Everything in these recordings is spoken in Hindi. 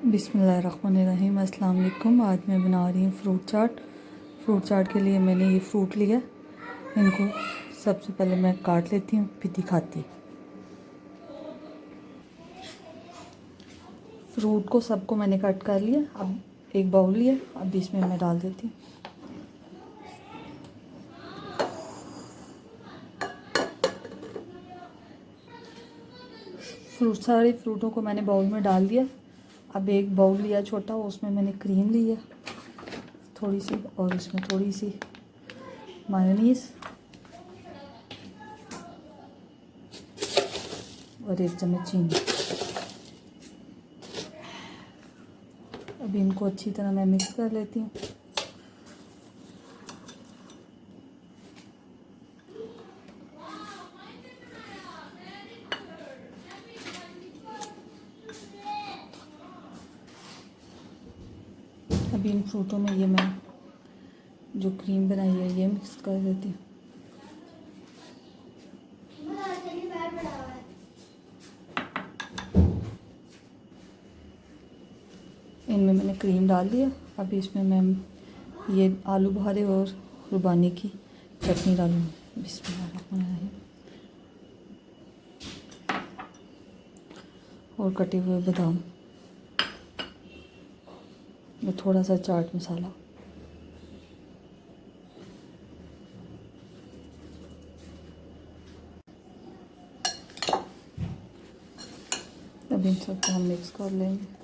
बिस्मिल्लाहिर्रहमानिर्रहीम। अस्सलाम वालेकुम। आज मैं बना रही हूँ फ्रूट चाट। फ्रूट चाट के लिए मैंने ये फ्रूट लिया। इनको सबसे पहले मैं काट लेती हूँ, फिर दिखाती। फ्रूट को सबको मैंने कट कर लिया। अब एक बाउल लिया, अब इसमें मैं डाल देती हूँ। सारे फ्रूटों को मैंने बाउल में डाल दिया। अब एक बाउल लिया छोटा, उसमें मैंने क्रीम ली है थोड़ी सी, और इसमें थोड़ी सी मायोनीज़ और 1 चम्मच चीनी। अब इनको अच्छी तरह मैं मिक्स कर लेती हूँ। अब इन फ्रूटों में ये मैं जो क्रीम बनाई है ये मिक्स कर देती हूँ। इनमें मैंने क्रीम डाल दिया। अब इसमें मैं ये आलू बुखारे और रुबानी की चटनी डालूँगी। बिस्मिल्लाहिर्रहमानिर्रहीम। और कटे हुए बादाम और थोड़ा सा चाट मसाला। अब इन सबको हम मिक्स कर लेंगे।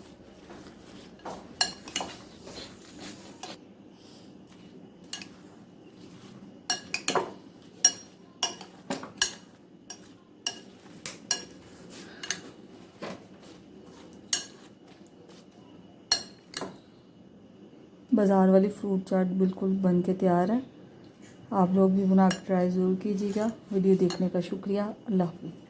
बाज़ार वाली फ्रूट चाट बिल्कुल बन के तैयार है। आप लोग भी बना कर ट्राई ज़रूर कीजिएगा। वीडियो देखने का शुक्रिया। अल्लाह हाफ़िज़।